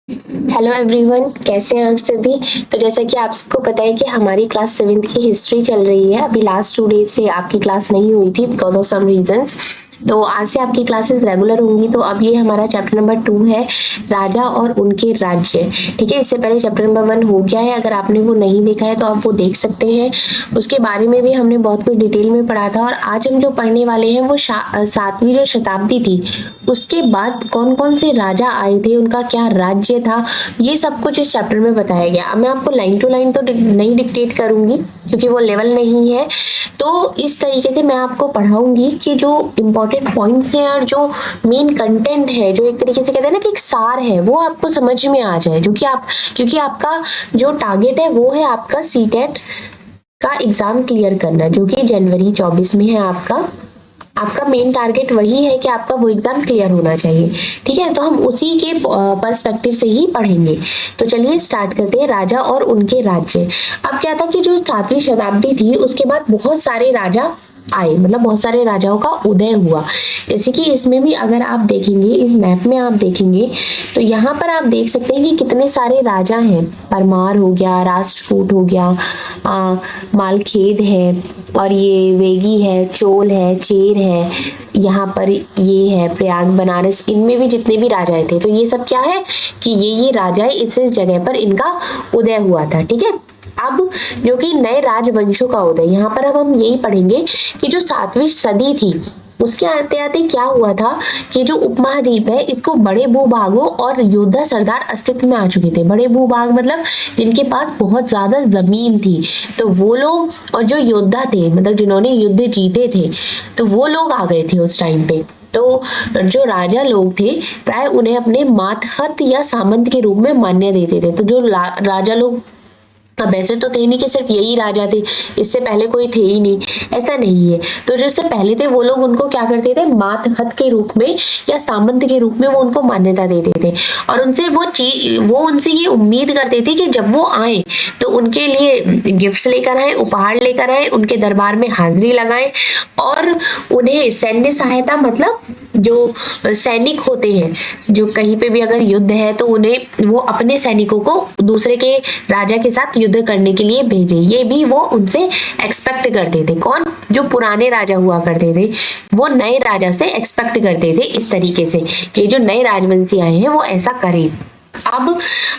Hello everyone, कैसे हैं आप सभी। तो जैसा कि आप सबको पता है कि हमारी क्लास 7th की हिस्ट्री चल रही है। अभी लास्ट 2 डेज से आपकी क्लास नहीं हुई थी बिकॉज ऑफ सम रीजंस। तो आज से आपकी क्लासेस रेगुलर होंगी। तो अब ये हमारा चैप्टर नंबर 2 है, राजा और उनके राज्य। ठीक है, इससे पहले चैप्टर नंबर 1 हो गया है। अगर आपने वो नहीं देखा है तो आप वो देख सकते हैं। उसके बारे में भी हमने बहुत कुछ डिटेल में पढ़ा था। और आज हम जो पढ़ने वाले हैं वो 7वीं जो शताब्दी थी उसके बाद कौन कौन से राजा आए थे, उनका क्या राज्य था, ये सब कुछ इस चैप्टर में बताया गया। अब मैं आपको लाइन टू लाइन तो नहीं डिक्टेट करूंगी क्योंकि वो लेवल नहीं है। तो इस तरीके से मैं आपको पढ़ाऊंगी कि जो इम्पोर्टेंट पॉइंट्स हैं और जो मेन कंटेंट है, जो एक तरीके से कहते हैं ना कि एक सार है, वो आपको समझ में आ जाए। जो कि क्योंकि आपका जो टारगेट है वो है आपका सीटेट का एग्जाम क्लियर करना, जो कि जनवरी 24 में है। आपका मेन टारगेट वही है कि आपका वो एग्जाम क्लियर होना चाहिए। ठीक है, तो हम उसी के पर्सपेक्टिव से ही पढ़ेंगे। तो चलिए स्टार्ट करते हैं, राजा और उनके राज्य। अब क्या था कि जो 7वीं शताब्दी थी उसके बाद बहुत सारे राजा आए, मतलब बहुत सारे राजाओं का उदय हुआ। जैसे कि इसमें भी अगर आप देखेंगे, इस मैप में आप देखेंगे तो यहाँ पर आप देख सकते हैं कि कितने सारे राजा हैं। परमार हो गया, राष्ट्रकूट हो गया, मालखेद है, और ये वेगी है, चोल है, चेर है, यहाँ पर ये है प्रयाग, बनारस। इनमें भी जितने भी राजाएं थे, तो ये सब क्या है कि ये राजाएं इस जगह पर इनका उदय हुआ था। ठीक है, अब जो कि नए राजवंशों का उदय, यहाँ पर अब हम यही पढ़ेंगे कि जो 7वीं सदी थी उसके आते आते क्या हुआ था कि जो उपमहाद्वीप है इसको बड़े भूभागों और योद्धा सरदार अस्तित्व में आ चुके थे। बड़े भूभाग मतलब जिनके पास बहुत ज्यादा जमीन थी, तो वो लोग, और जो योद्धा थे मतलब जिन्होंने युद्ध जीते थे, तो वो लोग आ गए थे उस टाइम पे। तो जो राजा लोग थे प्राय उन्हें अपने मातहत या सामंत के रूप में मान्य देते थे। तो जो राजा लोग, अब ऐसे तो थे नहीं कि सिर्फ यही राजा थे, इससे पहले कोई थे ही नहीं, ऐसा नहीं है। तो जो इससे पहले थे वो लोग उनको क्या करते थे, मातहत के रूप में या सामंत के रूप में वो उनको मान्यता देते थे। और उनसे वो उनसे ये उम्मीद करते थे कि जब वो आए तो उनके लिए गिफ्ट्स लेकर आए, उपहार लेकर आए, उनके दरबार में हाजिरी लगाएं, और उन्हें सैन्य सहायता, मतलब जो सैनिक होते हैं, जो कहीं पे भी अगर युद्ध है तो उन्हें वो अपने सैनिकों को दूसरे के राजा के साथ युद्ध करने के लिए भेजे। ये भी वो उनसे एक्सपेक्ट करते थे। कौन? जो पुराने राजा हुआ करते थे वो नए राजा से एक्सपेक्ट करते थे इस तरीके से कि जो नए राजवंशी आए हैं वो ऐसा करें। अब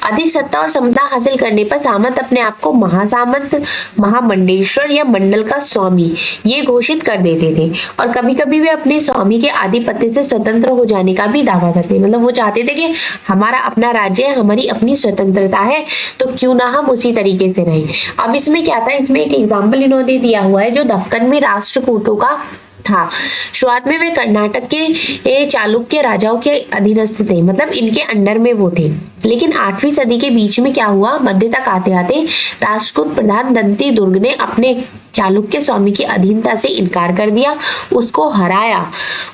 अधिक सत्ता और समता हासिल करने पर सामंत अपने आप को महासामंत, महामंडेश्वर या मंडल का स्वामी ये घोषित कर देते थे। और कभी कभी वे अपने स्वामी के आधिपत्य से स्वतंत्र हो जाने का भी दावा करते, मतलब वो चाहते थे कि हमारा अपना राज्य है, हमारी अपनी स्वतंत्रता है, तो क्यों ना हम उसी तरीके से रहें। अब इसमें क्या था, इसमें एक एग्जाम्पल इन्होंने दिया हुआ है जो दक्कन में राष्ट्रकूटों का था। शुरुआत में वे कर्नाटक के चालुक्य राजाओं के अधीनस्थ थे, मतलब इनके अंडर में वो थे। लेकिन 8वीं सदी के बीच में क्या हुआ, मध्य तक आते आते राष्ट्रकूट प्रधान दंती दुर्ग ने अपने चालुक्य स्वामी की अधीनता से इनकार कर दिया, उसको हराया,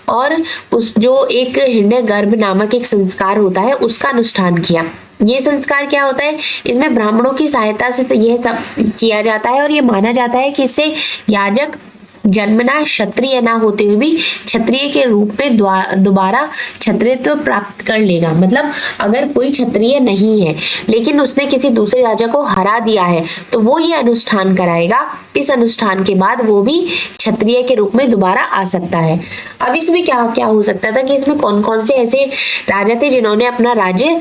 और उस जो एक हिरण्य गर्भ नामक एक संस्कार होता है उसका अनुष्ठान किया। ये संस्कार क्या होता है, इसमें ब्राह्मणों की सहायता से यह सब किया जाता है, और ये माना जाता है कि इससे याजक जन्मना क्षत्रिय ना होते हुए भी क्षत्रिय के रूप में दोबारा क्षत्रियत्व प्राप्त कर लेगा। मतलब अगर कोई क्षत्रिय नहीं है लेकिन उसने किसी दूसरे राजा को हरा दिया है तो वो ये अनुष्ठान कराएगा। इस अनुष्ठान के बाद वो भी क्षत्रिय के रूप में दोबारा आ सकता है। अब इसमें क्या क्या हो सकता था कि इसमें कौन कौन से ऐसे राजा थे जिन्होंने अपना राज्य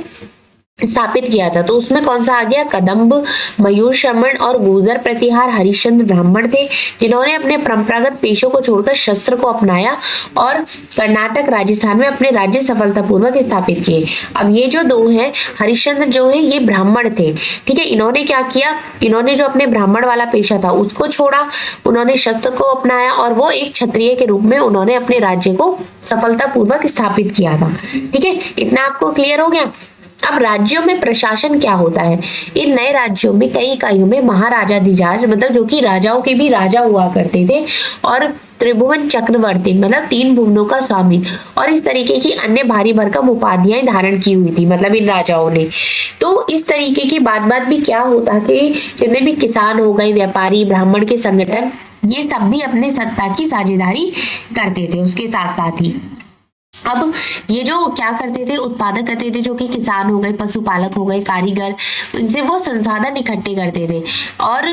स्थापित किया था, तो उसमें कौन सा आ गया, कदम्ब, मयूर शर्मण और गुर्जर प्रतिहार हरिश्चंद्र ब्राह्मण थे जिन्होंने अपने परंपरागत पेशों को छोड़कर शस्त्र को अपनाया और कर्नाटक राजस्थान में अपने राज्य सफलतापूर्वक स्थापित किए। अब ये जो दो हैं, हरिश्चंद्र जो है ये ब्राह्मण थे। ठीक है, इन्होंने क्या किया, इन्होंने जो अपने ब्राह्मण वाला पेशा था उसको छोड़ा, उन्होंने शस्त्र को अपनाया, और वो एक क्षत्रिय के रूप में उन्होंने अपने राज्य को सफलतापूर्वक स्थापित किया था। ठीक है, इतना आपको क्लियर हो गया। अब राज्यों में प्रशासन क्या होता है, इन नए राज्यों में कई इकाइयों में महाराजाधिराज, मतलब जो कि राजाओं के भी राजा हुआ करते थे, और त्रिभुवन चक्रवर्ती मतलब 3 भुवनों का स्वामी, और इस तरीके की अन्य भारी भरकम उपाधियां धारण की हुई थी मतलब इन राजाओं ने। तो इस तरीके की बात भी क्या होता कि जितने भी किसान हो गए, व्यापारी, ब्राह्मण के संगठन, ये सब भी अपने सत्ता की साझेदारी करते थे उसके साथ साथ ही। अब ये जो क्या करते थे, उत्पादक करते थे, जो कि किसान हो गए, पशुपालक हो गए, कारीगर, इनसे वो संसाधन इकट्ठे करते थे और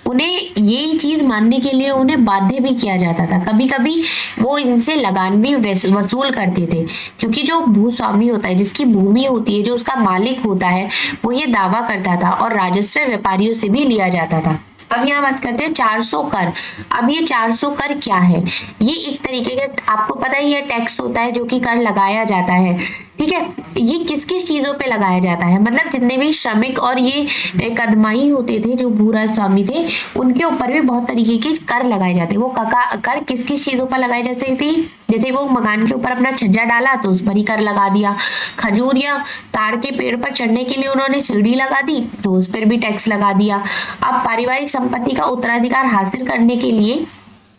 उन्हें यही चीज मानने के लिए उन्हें बाध्य भी किया जाता था। कभी कभी वो इनसे लगान भी वसूल करते थे, क्योंकि जो भूस्वामी होता है, जिसकी भूमि होती है, जो उसका मालिक होता है, वो ये दावा करता था और राजस्व व्यापारियों से भी लिया जाता था। अब यहाँ बात करते हैं 400 कर। अब ये 400 कर क्या है? ये एक तरीके का, आपको पता ही है, टैक्स होता है जो कि कर लगाया जाता है। ठीक है, ये किस किस चीजों पे लगाया जाता है, मतलब जितने भी श्रमिक और ये कदमाई होते थे, जो भूरा स्वामी थे, उनके ऊपर भी बहुत तरीके के कर लगाए जाते। वो कर किस किस चीजों पर लगाए जाते थे? जैसे वो मकान के ऊपर अपना छज्जा डाला तो उस पर ही कर लगा दिया। खजूर या ताड़ के पेड़ पर चढ़ने के लिए उन्होंने सीढ़ी लगा दी तो उस पर भी टैक्स लगा दिया। अब पारिवारिक संपत्ति का उत्तराधिकार हासिल करने के लिए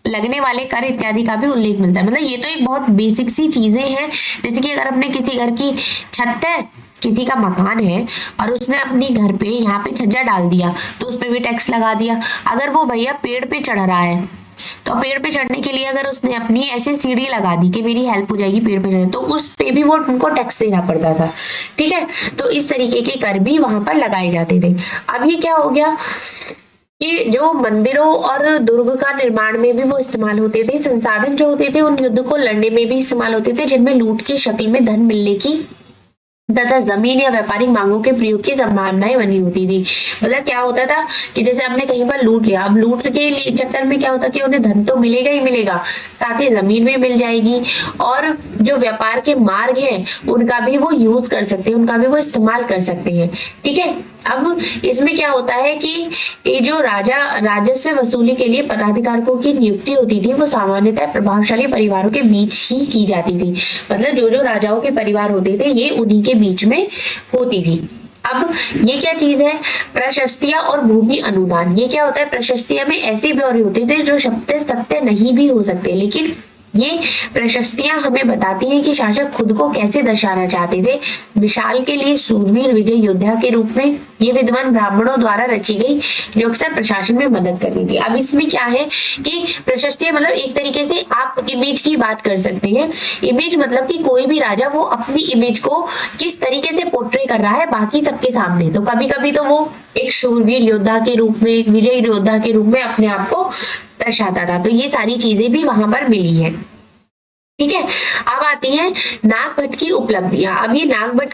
लगने वाले कर इत्यादि का भी उल्लेख मिलता है। मतलब ये तो एक बहुत बेसिक सी चीजें हैं। जैसे कि अगर अपने किसी घर की छत है, किसी का मकान है और उसने अपनी घर पे यहाँ पे छज्जा डाल दिया तो उस पर भी टैक्स लगा दिया। अगर वो भैया पेड़ पे चढ़ रहा है तो पेड़ पे चढ़ने के लिए अगर उसने अपनी ऐसी सीढ़ी लगा दी कि मेरी हेल्प हो जाएगी पेड़ पे चढ़ने, तो उस पे भी वो उनको टैक्स देना पड़ता था। ठीक है, तो इस तरीके के कर भी वहां पर लगाए जाते थे। अब ये क्या हो गया कि जो मंदिरों और दुर्ग का निर्माण में भी वो इस्तेमाल होते थे। संसाधन जो होते थे उन युद्ध को लड़ने में भी इस्तेमाल होते थे, जिनमें लूट की शक्ल में धन मिलने की तथा जमीन या व्यापारिक मांगों के प्रयोग की संभावनाएं बनी होती थी। मतलब क्या होता था कि जैसे हमने कहीं पर लूट लिया, अब लूट के लिए चक्कर में क्या होता कि उन्हें धन तो मिलेगा ही मिलेगा, साथ ही जमीन भी मिल जाएगी और जो व्यापार के मार्ग हैं उनका भी वो यूज कर सकते हैं, उनका भी वो इस्तेमाल कर सकते हैं। ठीक है, अब इसमें क्या होता है कि ये जो राजा राजस्व वसूली के लिए पदाधिकारियों की नियुक्ति होती थी वो सामान्यतः प्रभावशाली परिवारों के बीच ही की जाती थी। मतलब जो जो राजाओं के परिवार होते थे ये उन्हीं के बीच में होती थी। अब ये क्या चीज है? प्रशस्तियां और भूमि अनुदान। ये क्या होता है? प्रशस्तियां में ऐसे ब्यौरे होते थे जो सत्य सत्य नहीं भी हो सकते, लेकिन ये प्रशस्तियां हमें बताती हैं कि शासक खुद को कैसे दर्शाना चाहते थे। विशाल के लिए सूरवीर विजय योद्धा के रूप में ये विद्वान ब्राह्मणों द्वारा रची गई, जो अक्सर प्रशासन में मदद करती थी। अब इसमें क्या है कि प्रशस्तियां मतलब एक तरीके से आप इमेज की बात कर सकते हैं। इमेज मतलब कि कोई भी राजा वो अपनी इमेज को किस तरीके से पोर्ट्रे कर रहा है बाकी सबके सामने। तो कभी कभी तो वो एक शूरवीर योद्धा के रूप में, एक विजयी योद्धा के रूप में अपने आप को दर्शाता था। तो ये सारी चीजें भी वहां पर मिली है। ठीक है, अब आती है नागभट्ट की उपलब्धियां। अब ये नागभट्ट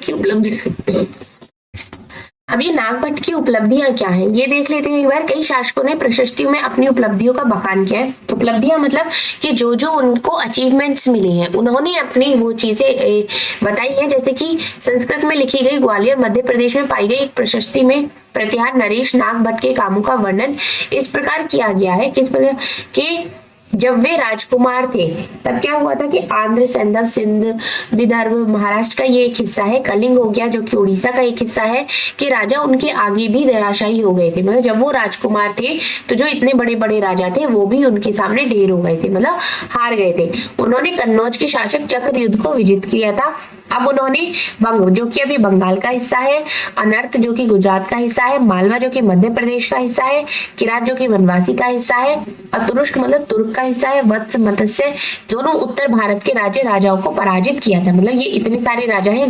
की उपलब्धियां क्या है ये देख लेते हैं एक बार। कई शासकों ने प्रशस्तियों में अपनी उपलब्धियों का बखान किया है। उपलब्धियां मतलब कि जो जो उनको अचीवमेंट्स मिले हैं उन्होंने अपनी वो चीजें बताई है। जैसे कि संस्कृत में लिखी गई ग्वालियर मध्य प्रदेश में पाई गई एक प्रशस्ति में प्रतिहार नरेश नागभट्ट के कामों का वर्णन इस प्रकार किया गया है। किस प्रकार के जब वे राजकुमार थे तब क्या हुआ था कि आंध्र, सैंधव, सिंध, विदर्भ, महाराष्ट्र का ये एक हिस्सा है, कलिंग हो गया जो कि उड़ीसा का एक हिस्सा है, कि राजा उनके आगे भी धराशायी हो गए थे। मतलब जब वो राजकुमार थे तो जो इतने बड़े बड़े राजा थे वो भी उनके सामने ढेर हो गए थे, मतलब हार गए थे। उन्होंने कन्नौज के शासक चक्रयुद्ध को विजित किया था। अब उन्होंने वंग जो कि अभी बंगाल का हिस्सा है, अनर्थ जो कि गुजरात का हिस्सा है, मालवा जो कि मध्य प्रदेश का हिस्सा है, किरात जो कि वनवासी का हिस्सा है, और तुरुष्क मतलब तुर्क का हिस्सा है, वत्स, मत्स्य दोनों उत्तर भारत के राजाओं को पराजित किया था। मतलब ये इतने सारे राजा हैं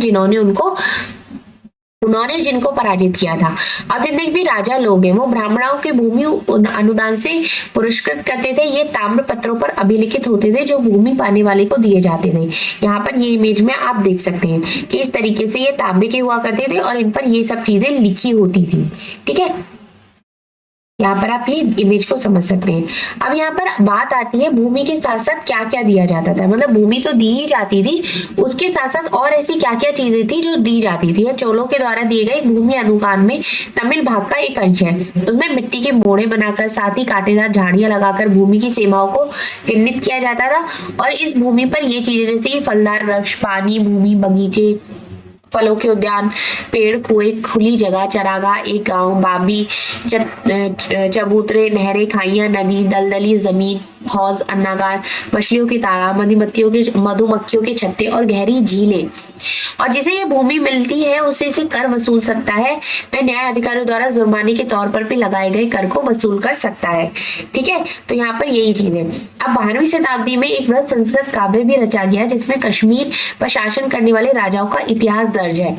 उन्होंने जिनको पराजित किया था। अब जितने भी राजा लोग हैं वो ब्राह्मणों के भूमि अनुदान से पुरस्कृत करते थे। ये ताम्र पत्रों पर अभिलिखित होते थे जो भूमि पाने वाले को दिए जाते थे। यहाँ पर ये इमेज में आप देख सकते हैं कि इस तरीके से ये तांबे के हुआ करते थे और इन पर ये सब चीजें लिखी होती थी। ठीक है, यहाँ पर आप ये इमेज को समझ सकते हैं। अब यहाँ पर बात आती है भूमि के साथ साथ क्या क्या दिया जाता था। मतलब भूमि तो दी ही जाती थी, उसके साथ साथ और ऐसी क्या क्या चीजें थी जो दी जाती थी। चोलों के द्वारा दिए गए भूमि अनुदान में तमिल भाग का एक अंश है। उसमें मिट्टी के मोड़े बनाकर साथ ही कांटेदार झाड़ियां लगाकर भूमि की सीमाओं को चिन्हित किया जाता था। और इस भूमि पर ये चीजें जैसे फलदार वृक्ष, पानी, भूमि, बगीचे, फलों के उद्यान, पेड़, कुएं, खुली जगह, चरागाह, एक गांव, बाबी, चबूतरे, नहरें, खाइयां, नदी, दलदली जमीन, हौज, अन्नागार, मछलियों की तारा, मधुमक्खियों के छत्ते और गहरी झीलें। और जिसे ये भूमि मिलती है उसे इसे कर वसूल सकता है, वह न्याय अधिकारियों द्वारा जुर्माने के तौर पर भी लगाए गए कर को वसूल कर सकता है। ठीक है, तो यहाँ पर यही चीज है। अब 12वीं शताब्दी में एक वृहद संस्कृत काव्य भी रचा गया जिसमें कश्मीर पर शासन करने वाले राजाओं का इतिहास दर्ज है।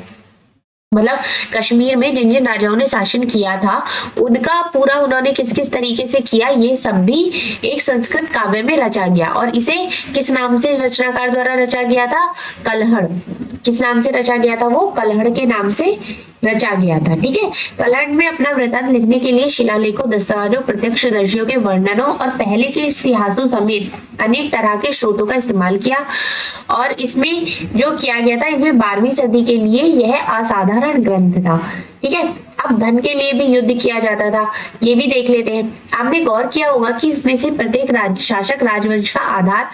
मतलब कश्मीर में जिन जिन राजाओं ने शासन किया था उनका पूरा उन्होंने किस किस तरीके से किया ये सब भी एक संस्कृत काव्य में रचा गया। और इसे किस नाम से रचनाकार द्वारा रचा गया था? कल्हड़। किस नाम से रचा गया था? वो कल्हड़ के नाम से रचा गया था। ठीक है, कल्हड़ में अपना वृत्तांत लिखने के लिए शिलालेखों, दस्तावेजों, प्रत्यक्षदर्शियों के वर्णनों और पहले के इतिहासों समेत अनेक तरह के स्रोतों का इस्तेमाल किया। और इसमें जो किया गया था, इसमें 12वीं सदी के लिए यह असाधारण ग्रंथ था। ठीक है, अब धन के लिए भी युद्ध किया जाता था, ये भी देख लेते हैं। आपने गौर किया होगा कि इसमें से प्रत्येक शासक राजवंश का आधार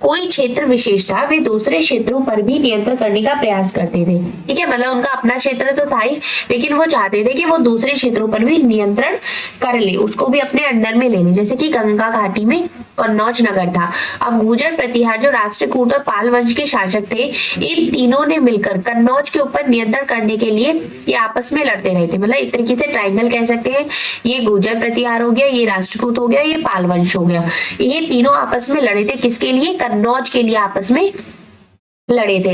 कोई क्षेत्र विशेष था, वे दूसरे क्षेत्रों पर भी नियंत्रण करने का प्रयास करते थे। ठीक है, मतलब उनका अपना क्षेत्र तो था ही, लेकिन वो चाहते थे कि वो दूसरे क्षेत्रों पर भी नियंत्रण कर ले, उसको भी अपने अंडर में ले ले। जैसे कि गंगा घाटी में कन्नौज नगर था। अब गुर्जर, प्रतिहार जो राष्ट्रकूट और पाल वंश के शासक थे, इन तीनों ने मिलकर कन्नौज के ऊपर नियंत्रण करने के लिए ये आपस में लड़ते रहे थे। मतलब एक तरीके से ट्राइंगल कह सकते हैं। ये गुर्जर प्रतिहार हो गया, ये राष्ट्रकूट हो गया, ये पाल वंश हो गया। ये तीनों आपस में लड़े थे, किसके लिए? कन्नौज के लिए आपस में लड़े थे।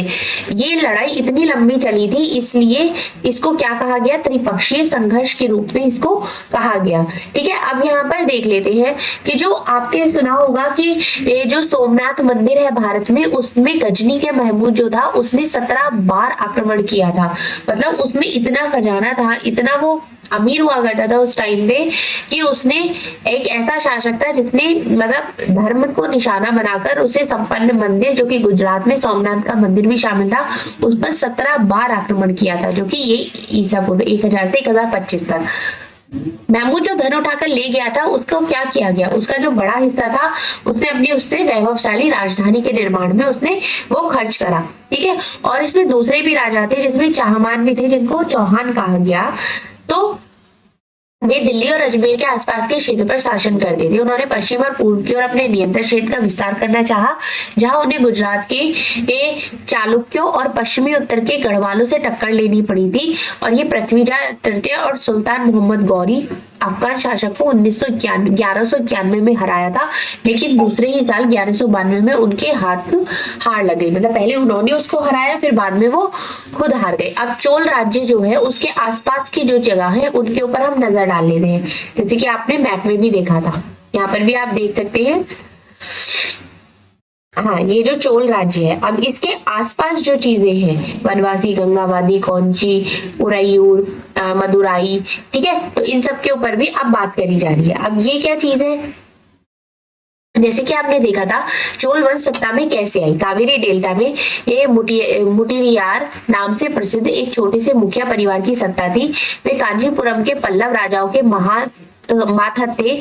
ये लड़ाई इतनी लंबी चली थी, इसलिए इसको क्या कहा गया? त्रिपक्षीय संघर्ष के रूप में इसको कहा गया। ठीक है, अब यहाँ पर देख लेते हैं कि जो आपने सुना होगा कि ये जो सोमनाथ मंदिर है भारत में, उसमें गजनी के महमूद जो था उसने 17 बार आक्रमण किया था। मतलब उसमें इतना खजाना था, इतना वो अमीर हुआ करता था उस टाइम में कि उसने एक ऐसा शासक था जिसने मतलब धर्म को निशाना बनाकर उसे संपन्न मंदिर जो कि गुजरात में सोमनाथ का मंदिर भी शामिल था, उस पर 17 बार आक्रमण किया था, जो कि ये ईसा पूर्व 1000 से 1025 तक। महमूद जो धन उठाकर ले गया था उसको क्या किया गया? उसका जो बड़ा हिस्सा था उसने अपनी उससे वैभवशाली राजधानी के निर्माण में उसने वो खर्च करा। ठीक है, और इसमें दूसरे भी राजा थे जिसमें चाहमान भी थे, जिनको चौहान कहा गया। तो वे दिल्ली और अजमेर के आसपास के क्षेत्र पर शासन करते थे। उन्होंने पश्चिम और पूर्व की ओर अपने नियंत्रण क्षेत्र का विस्तार करना चाहा, जहां उन्हें गुजरात के चालुक्यों और पश्चिमी उत्तर के गढ़वालों से टक्कर लेनी पड़ी थी। और ये पृथ्वीराज तृतीय और सुल्तान मोहम्मद गौरी अफगान शासक को 1191 में हराया था, लेकिन दूसरे ही साल 1192 में उनके हाथ हार लग गई। मतलब पहले उन्होंने उसको हराया, फिर बाद में वो खुद हार गए। अब चोल राज्य जो है उसके आसपास की जो जगह है उनके ऊपर हम नजर डाल लेते हैं, जैसे कि आपने मैप में भी देखा था, यहाँ पर भी आप देख सकते हैं। हाँ, ये जो चोल राज्य है, अब इसके आसपास जो चीजें हैं, वनवासी, गंगावादी, कौंची, उरैयूर, मदुराई, ठीक है, तो इन सब के ऊपर भी अब बात करी जा रही है। अब ये क्या चीज है? जैसे कि आपने देखा था चोल वंश सत्ता में कैसे आई। कावेरी डेल्टा में ये मुटिरियार नाम से प्रसिद्ध एक छोटे से मुखिया परिवार की सत्ता थी। वे कांचीपुरम के पल्लव राजाओं के माथा थे।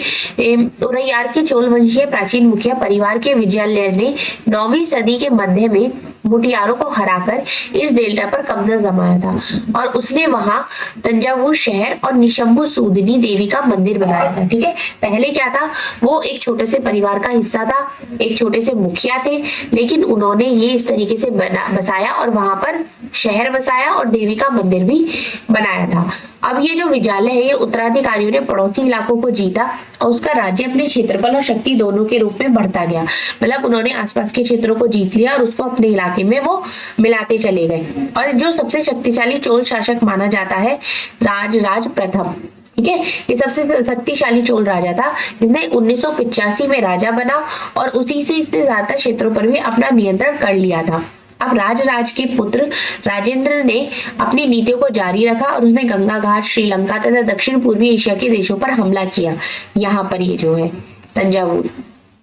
उरैयार के चोल वंशीय प्राचीन मुखिया परिवार के विजयालय ने 9वीं सदी के मध्य में मुटियारों को हराकर इस डेल्टा पर कब्जा जमाया था और उसने वहां तंजावुर शहर और निशंभु सूदनी देवी का मंदिर बनाया था। ठीक है, पहले क्या था, वो एक छोटे से परिवार का हिस्सा था, एक छोटे से मुखिया थे, लेकिन उन्होंने ये इस तरीके से बसाया और वहां पर शहर बसाया और देवी का मंदिर भी बनाया था। अब ये जो विजयालय है, ये उत्तराधिकारियों ने पड़ोसी इलाकों को जीता और उसका राज्य अपने क्षेत्रफल और शक्ति दोनों के रूप में बढ़ता गया। मतलब उन्होंने आसपास के क्षेत्रों को जीत लिया और उसको अपने इलाके में वो मिलाते चले गए। और जो सबसे शक्तिशाली चोल शासक माना जाता है राज प्रथम, ठीक है, ये सबसे शक्तिशाली चोल राजा था जिसने 1985 में राजा बना और उसी से इसने ज्यादातर क्षेत्रों पर भी अपना नियंत्रण कर लिया था। अब राज के पुत्र राजेंद्र ने अपनी नीतियों को जारी रखा और उसने गंगा घाट, श्रीलंका तथा दक्षिण पूर्वी एशिया के देशों पर हमला किया। यहाँ पर ये जो है तंजावुर,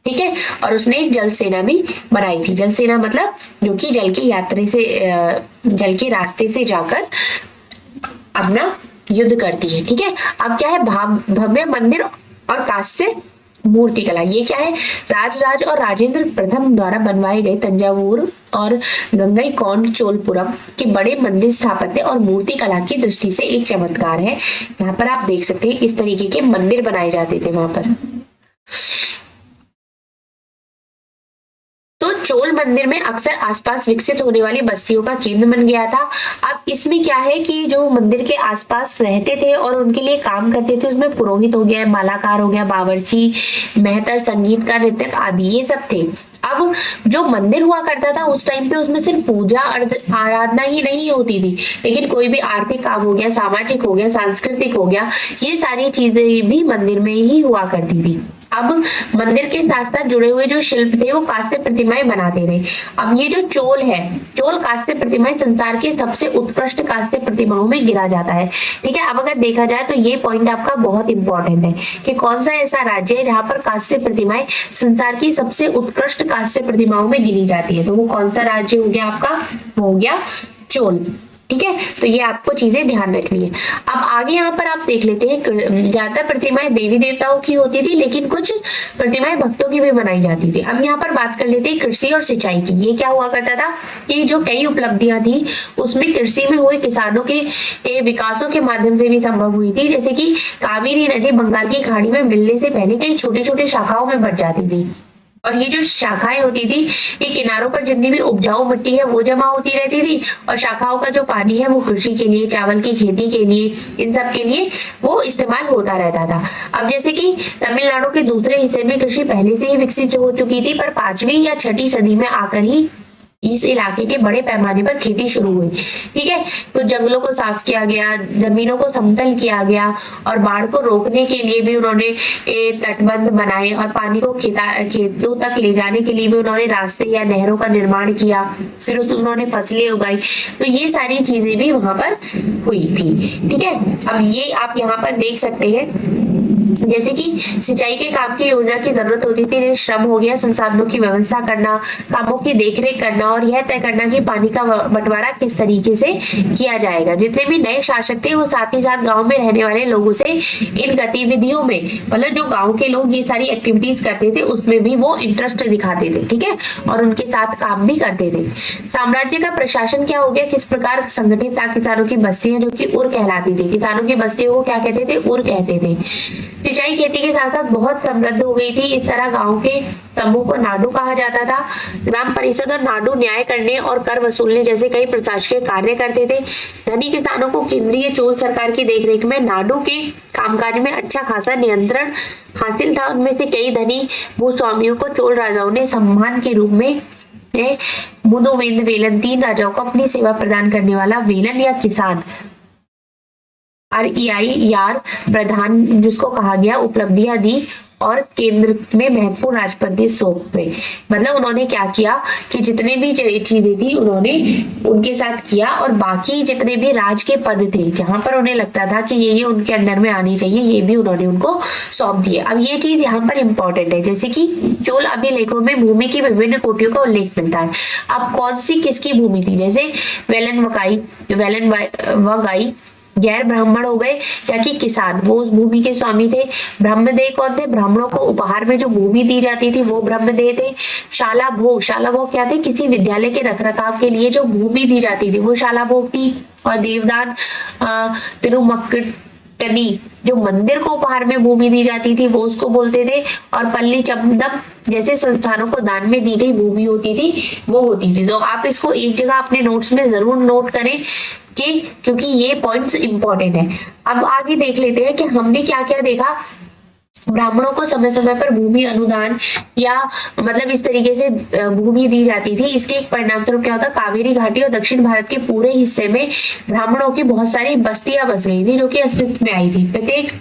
ठीक है, और उसने एक जल सेना भी बनाई थी। जल सेना मतलब जो कि जल के रास्ते से जाकर अपना युद्ध करती है। ठीक है, अब क्या है, भव्य मंदिर और कांस्य मूर्ति कला, ये क्या है, राज और राजेंद्र प्रथम द्वारा बनवाए गए तंजावुर और गंगईकोंड चोलपुरम के बड़े मंदिर स्थापत्य और मूर्ति कला की दृष्टि से एक चमत्कार है। यहाँ पर आप देख सकते हैं इस तरीके के मंदिर बनाए जाते थे वहां पर। चोल मंदिर में अक्सर आसपास विकसित होने वाली बस्तियों का केंद्र बन गया था। अब इसमें क्या है कि जो मंदिर के आसपास रहते थे और उनके लिए काम करते थे, उसमें पुरोहित हो गया, मालाकार हो गया, बावर्ची, मेहतर, संगीतकार, नृत्यक आदि ये सब थे। अब जो मंदिर हुआ करता था उस टाइम पे उसमें सिर्फ पूजा आराधना ही नहीं होती थी, लेकिन कोई भी आर्थिक काम हो गया, सामाजिक हो गया, सांस्कृतिक हो गया, ये सारी चीजें भी मंदिर में ही हुआ करती थी। अब मंदिर के साथ साथ जुड़े हुए जो शिल्प थे वो कांस्य प्रतिमाएं बनाते थे। अब ये जो चोल है, चोल कांस्य प्रतिमाएं संसार की सबसे उत्कृष्ट कांस्य प्रतिमाओं में गिरा जाता है। ठीक है, अब अगर देखा जाए तो ये पॉइंट आपका बहुत इंपॉर्टेंट है कि कौन सा ऐसा राज्य है जहां पर कांस्य प्रतिमाएं संसार की सबसे उत्कृष्ट कांस्य प्रतिमाओं में गिनी जाती है। तो वो कौन सा राज्य हो गया आपका, वो हो गया चोल। ठीक है, तो ये आपको चीजें ध्यान रखनी है। अब आगे यहाँ पर आप देख लेते हैं, ज्यादातर प्रतिमाएं देवी देवताओं की होती थी, लेकिन कुछ प्रतिमाएं भक्तों की भी बनाई जाती थी। अब यहाँ पर बात कर लेते हैं कृषि और सिंचाई की। ये क्या हुआ करता था कि जो कई उपलब्धियां थी उसमें कृषि में हुए किसानों के विकासों के माध्यम से भी संभव हुई थी। जैसे कि कावेरी नदी बंगाल की खाड़ी में मिलने से पहले कई छोटी छोटी शाखाओं में बढ़ जाती थी, और ये जो शाखाएं होती थी ये किनारों पर जितनी भी उपजाऊ मिट्टी है वो जमा होती रहती थी, और शाखाओं का जो पानी है वो कृषि के लिए, चावल की खेती के लिए, इन सब के लिए वो इस्तेमाल होता रहता था। अब जैसे कि तमिलनाडु के दूसरे हिस्से में कृषि पहले से ही विकसित हो चुकी थी, पर 5वीं या 6ठी सदी में आकर ही इस इलाके के बड़े पैमाने पर खेती शुरू हुई। ठीक है, तो जंगलों को साफ किया गया, जमीनों को समतल किया गया, और बाढ़ को रोकने के लिए भी उन्होंने तटबंध बनाए, और पानी को खेतों तक ले जाने के लिए भी उन्होंने रास्ते या नहरों का निर्माण किया। फिर उन्होंने फसलें उगाई। तो ये सारी चीजें भी वहां पर हुई थी। ठीक है, अब ये आप यहाँ पर देख सकते हैं, जैसे कि सिंचाई के काम की योजना की जरूरत होती थी, श्रम हो गया, संसाधनों की व्यवस्था करना, कामों की देखरेख करना, और यह तय करना कि पानी का बंटवारा किस तरीके से किया जाएगा। जितने भी नए शासक थे वो साथ ही साथ गांव में रहने वाले लोगों से इन गतिविधियों में, मतलब जो गांव के लोग ये सारी एक्टिविटीज करते थे उसमें भी वो इंटरेस्ट दिखाते थे। ठीक है, और उनके साथ काम भी करते थे। साम्राज्य का प्रशासन क्या हो गया, किस प्रकार संगठित था। किसानों की बस्तियां जो कि उर कहलाती थी, किसानों की बस्तियों को क्या कहते थे, उर कहते थे। सिंचाई खेती के साथ साथ बहुत समृद्ध हो गई थी। इस तरह गांव के समूह को नाडू कहा जाता था। ग्राम परिषद और नाडू न्याय करने और कर वसूलने जैसे कई प्रशासकीय कार्य करते थे। धनी किसानों को केंद्रीय चोल सरकार की देखरेख में नाडू के कामकाज में अच्छा खासा नियंत्रण हासिल था। उनमें से कई धनी भूस्वामियों को चोल राजाओं ने सम्मान के रूप में मुदोवेंद वेलन, 3 राजाओं को अपनी सेवा प्रदान करने वाला वेलन या किसान, REI यार प्रधान जिसको कहा गया, उपलब्धियां दी, और केंद्र में महत्वपूर्ण राजपत्य सौंपे। मतलब उन्होंने क्या किया कि जितने भी चीजें थी उन्होंने उनके साथ किया, और बाकी जितने भी राज के पद थे जहां पर उन्हें लगता था कि ये उनके अंडर में आनी चाहिए, ये भी उन्होंने उनको सौंप दिए। अब ये चीज यहाँ पर इंपॉर्टेंट है, जैसे कि चोल अभिलेखों में भूमि की विभिन्न कोटियों का उल्लेख मिलता है। अब कौन सी किसकी भूमि थी, जैसे वेलन वगाई गैर ब्राह्मण हो गए या कि किसान, वो उस भूमि के स्वामी थे। ब्रह्मदेव कौन थे, ब्राह्मणों को उपहार में जो भूमि दी जाती थी वो ब्रह्मदेव थे। शाला भोग क्या थे, किसी विद्यालय के रखरखाव के लिए जो भूमि दी जाती थी वो शाला भोग थी। और देवदान तिरुमक्कटनी, जो मंदिर को उपहार में भूमि दी जाती थी वो उसको बोलते थे। और पल्ली चंदम जैसे संस्थानों को दान में दी गई भूमि होती थी वो होती थी। तो आप इसको एक जगह अपने नोट्स में जरूर नोट करें क्योंकि ये पॉइंट्स इंपॉर्टेंट है। अब आगे देख लेते हैं कि हमने क्या क्या देखा। ब्राह्मणों को समय समय पर भूमि अनुदान या मतलब इस तरीके से भूमि दी जाती थी। इसके एक परिणाम स्वरूप क्या होता, कावेरी घाटी और दक्षिण भारत के पूरे हिस्से में ब्राह्मणों की बहुत सारी बस्तियां बस गई थी जो कि अस्तित्व में आई थी। प्रत्येक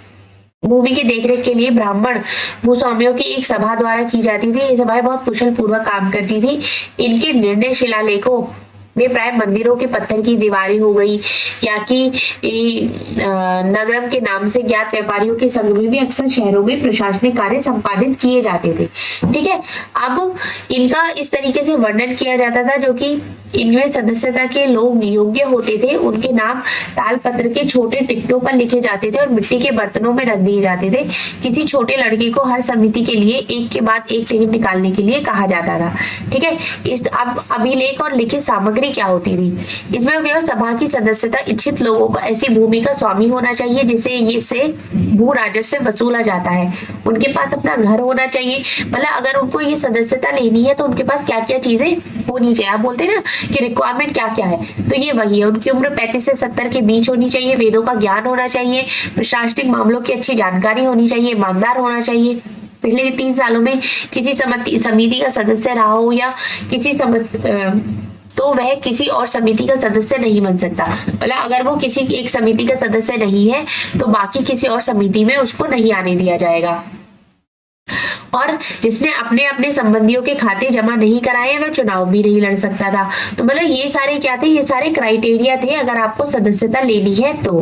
भूमि की देखरेख के लिए ब्राह्मण भूस्वामियों की एक सभा द्वारा की जाती थी। ये सभाएं बहुत कुशल पूर्वक काम करती थी। इनके निर्णय शिलालेखों में प्राय मंदिरों के पत्थर की दीवारें हो गई, या कि नगरम के नाम से ज्ञात व्यापारियों के संघ में भी अक्सर शहरों में प्रशासनिक कार्य संपादित किए जाते थे। ठीक है, अब इनका इस तरीके से वर्णन किया जाता था जो कि इनमें सदस्यता के लोग योग्य होते थे, उनके नाम तालपत्र के छोटे टिकटों पर लिखे जाते थे और मिट्टी के बर्तनों में रख दिए जाते थे। किसी छोटे लड़के को हर समिति के लिए एक के बाद एक टिकट निकालने के लिए कहा जाता था। ठीक है, इस अब अभिलेख और लिखित सामग्री भी क्या होती थी। इसमें क्या सभा की सदस्यता इच्छित लोगों को ऐसी भूमि का स्वामी होना चाहिए जिसे ये से भू राजस्व वसूला जाता है। उनके पास अपना घर होना चाहिए, मतलब अगर उनको ये सदस्यता लेनी है तो उनके पास क्या क्या चीजें होनी चाहिए। आप बोलते हैं ना कि रिक्वायरमेंट क्या क्या है, तो ये वही है। उनकी उम्र 35 से 70 के बीच होनी चाहिए, वेदों का ज्ञान होना चाहिए, प्रशासनिक मामलों की अच्छी जानकारी होनी चाहिए, ईमानदार होना चाहिए, पिछले 3 सालों में किसी समिति का सदस्य रहा हो या किसी तो वह किसी और समिति का सदस्य नहीं बन सकता। मतलब अगर वो किसी एक समिति का सदस्य नहीं है तो बाकी किसी और समिति में उसको नहीं आने दिया जाएगा। और जिसने अपने अपने संबंधियों के खाते जमा नहीं कराए वह चुनाव भी नहीं लड़ सकता था। तो मतलब ये सारे क्या थे, ये सारे क्राइटेरिया थे अगर आपको सदस्यता लेनी है तो।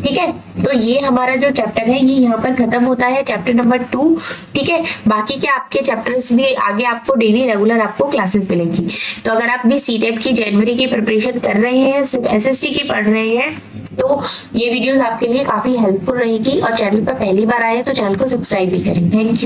ठीक है, तो ये हमारा जो चैप्टर है ये यहाँ पर खत्म होता है, चैप्टर नंबर 2। ठीक है, बाकी के आपके चैप्टर्स भी आगे आपको डेली रेगुलर आपको क्लासेस मिलेंगी। तो अगर आप भी सीटेट की जनवरी की प्रिपरेशन कर रहे हैं, SST की पढ़ रहे हैं, तो ये वीडियोस आपके लिए काफी हेल्पफुल रहेगी। और चैनल पर पहली बार आए तो चैनल को सब्सक्राइब भी करें। Thank you.